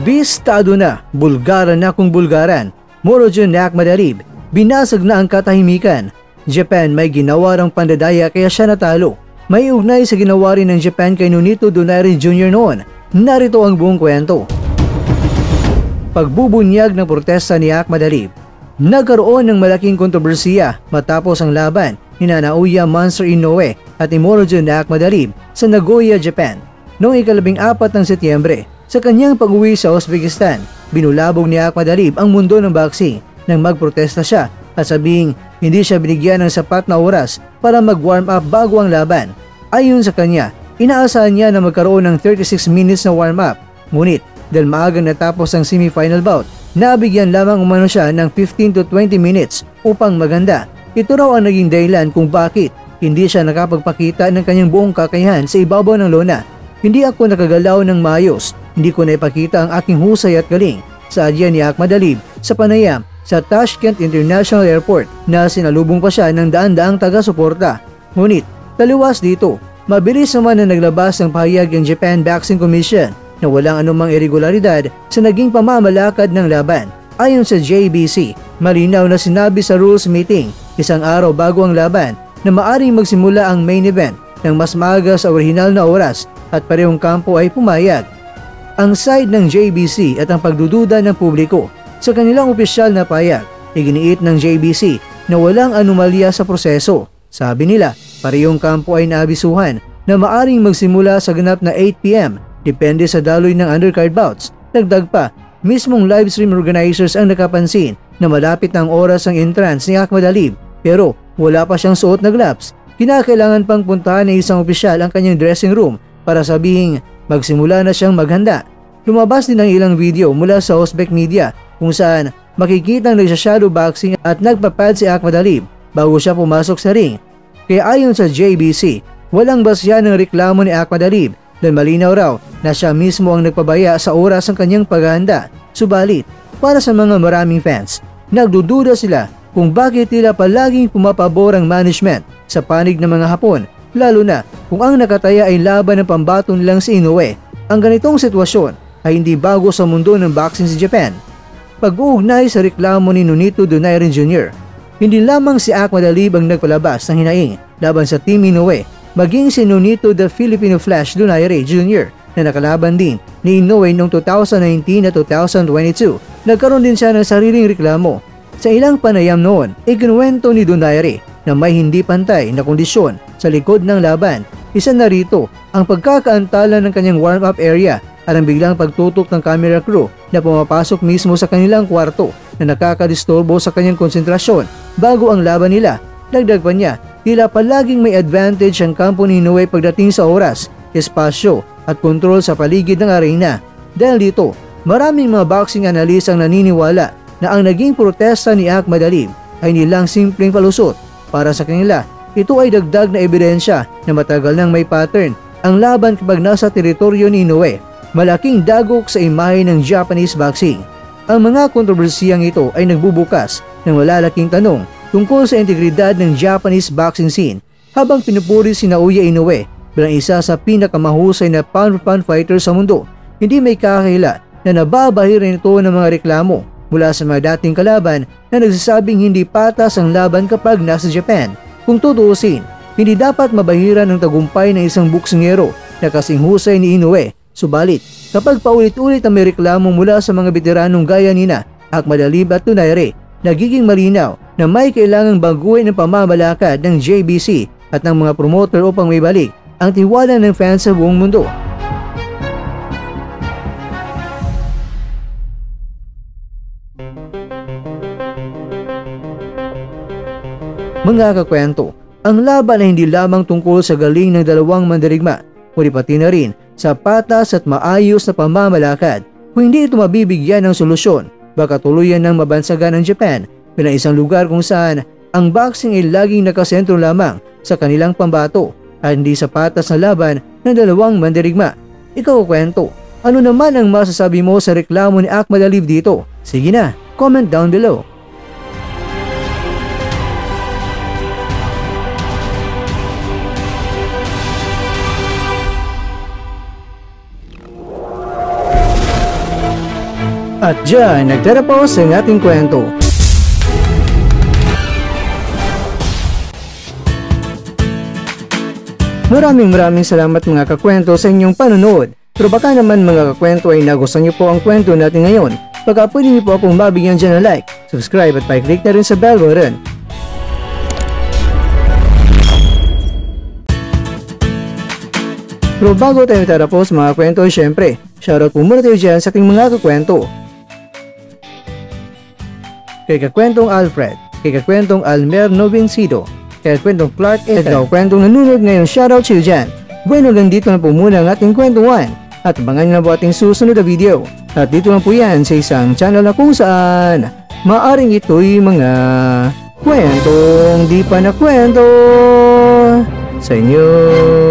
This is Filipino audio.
Bistado na, bulgaran na kung bulgaran. Murodjon Akhmadalib, binasag na ang katahimikan. Japan may ginawa ng pandadaya kaya siya natalo. May ugnay sa ginawa rin ng Japan kay Nonito Donaire Jr. noon. Narito ang buong kwento. Pagbubunyag ng protesta ni Akhmadalib. Nagkaroon ng malaking kontrobersiya matapos ang laban ni Naoya Monster Inoue at ni Murodjon Akhmadalib sa Nagoya, Japan. Noong ika-14 ng Setyembre, sa kanyang pag-uwi sa Uzbekistan, binulabog ni Akhmadalib ang mundo ng boxing nang magprotesta siya at sabihing hindi siya binigyan ng sapat na oras para mag-warm up bago ang laban. Ayon sa kanya, inaasahan niya na magkaroon ng 36 minutes na warm up. Ngunit dahil maagang natapos ang semifinal bout, nabigyan lamang umano siya ng 15 to 20 minutes upang maganda. Ito raw ang naging dahilan kung bakit hindi siya nakapagpakita ng kanyang buong kakayahan sa ibabaw ng lona. Hindi ako nakagalaw ng maayos, hindi ko naipakita ang aking husay at galing, saadya ni Akhmadalib sa panayam sa Tashkent International Airport na sinalubong pa siya ng daan-daang taga-suporta. Ngunit, taliwas dito, mabilis naman na naglabas ng pahayag ang Japan Boxing Commission na walang anumang irregularidad sa naging pamamalakad ng laban. Ayon sa JBC, malinaw na sinabi sa rules meeting isang araw bago ang laban na maaring magsimula ang main event ng mas maaga sa orihinal na oras at parehong kampo ay pumayag. Ang side ng JBC at ang pagdududa ng publiko sa kanilang opisyal na payag, iginiit ng JBC na walang anomalya sa proseso. Sabi nila, parehong kampo ay naabisuhan na maaring magsimula sa ganap na 8 PM depende sa daloy ng undercard bouts. Dagdag pa, mismong livestream organizers ang nakapansin na malapit ang oras ng entrance ni Akhmadalib pero wala pa siyang suot na gloves. Kinakailangan pang puntahan ng isang opisyal ang kanyang dressing room para sabihing magsimula na siyang maghanda. Lumabas din ang ilang video mula sa Uzbek media kung saan makikitang nagsha-shadow boxing at nagpapad si Akhmadalib bago siya pumasok sa ring. Kaya ayon sa JBC, walang basya ng reklamo ni Akhmadalib dahil malinaw raw na siya mismo ang nagpabaya sa oras ng kanyang paghahanda. Subalit, para sa mga maraming fans, nagdududa sila kung bakit tila palaging pumapabor ang management sa panig ng mga Hapon, lalo na kung ang nakataya ay laban ng pambato nilang si Inoue. Ang ganitong sitwasyon ay hindi bago sa mundo ng boxing sa Japan. Pag-uugnay sa reklamo ni Nonito Donaire Jr., hindi lamang si Akhmadalib ang nagpalabas ng hinaing laban sa Team Inoue, maging si Nonito the Filipino Flash Donaire Jr. na nakalaban din ni Inoue noong 2019 at 2022. Nagkaroon din siya ng sariling reklamo. Sa ilang panayam noon, ikinuwento ni Donaire na may hindi pantay na kondisyon sa likod ng laban. Isa na rito ang pagkakaantala ng kanyang warm-up area at ang biglang pagtutok ng camera crew na pumapasok mismo sa kanilang kwarto na nakakadisturbo sa kanyang konsentrasyon bago ang laban nila. Dagdag pa niya, tila palaging may advantage ang kampo ni Inoue pagdating sa oras, espasyo at kontrol sa paligid ng arena. Dahil dito, maraming mga boxing analyst ang naniniwala na ang naging protesta ni Akhmadalib ay nilang simpleng palusot. Para sa kanila, ito ay dagdag na ebidensya na matagal nang may pattern ang laban kapag nasa teritoryo ni Inoue. Malaking dagok sa imahe ng Japanese boxing. Ang mga kontrobersiyang ito ay nagbubukas ng malalaking tanong tungkol sa integridad ng Japanese boxing scene habang pinupuri si Naoya Inoue bilang isa sa pinakamahusay na pound-for-pound fighter sa mundo. Hindi may kakahila na nababahiran ito ng mga reklamo mula sa mga dating kalaban na nagsasabing hindi patas ang laban kapag nasa Japan. Kung tutuusin, hindi dapat mabahiran ang tagumpay ng isang boksingero na kasing husay ni Inoue. Subalit, kapag paulit-ulit ang may reklamo mula sa mga veteranong gaya nina Akhmadalib at Donaire, nagiging malinaw na may kailangang baguhin ang pamamalakad ng JBC at ng mga promoter upang may balik ang tiwala ng fans sa buong mundo. Mga kakwento, ang laban ay hindi lamang tungkol sa galing ng dalawang mandirigma, kundi pati na rin sa patas at maayos na pamamalakad. Kung hindi ito mabibigyan ng solusyon, baka tuluyan ng mabansagan ng Japan bilang isang lugar kung saan ang boxing ay laging nakasentro lamang sa kanilang pambato at hindi sa patas na laban ng dalawang mandirigma. Ikaw kwento, ano naman ang masasabi mo sa reklamo ni Akhmadalib dito? Sige na, comment down below. At dyan, nagtatapos ang ating kwento. Maraming salamat mga kakwento sa inyong panonood. Pero baka naman mga kakwento ay nagustuhan niyo po ang kwento natin ngayon. Baka pwede niyo po akong mabigyan dyan ng like, subscribe at pa-click na rin sa bell button. Pero bago tayo tatapos mga kwento, syempre, shoutout po muna tayo dyan sa ating mga kakwento. Kay kakwentong Alfred, kay kakwentong Almer Novencido, kay kakwentong Clark at kakwentong nanonood ngayon, shoutout sa iyo dyan. Bueno, ganito na po muna ang ating kwentuhan at abangan na po ating susunod na video. At dito lang po yan sa isang channel na kung saan maaring ito'y mga kwentong di pa na kwento sa inyo.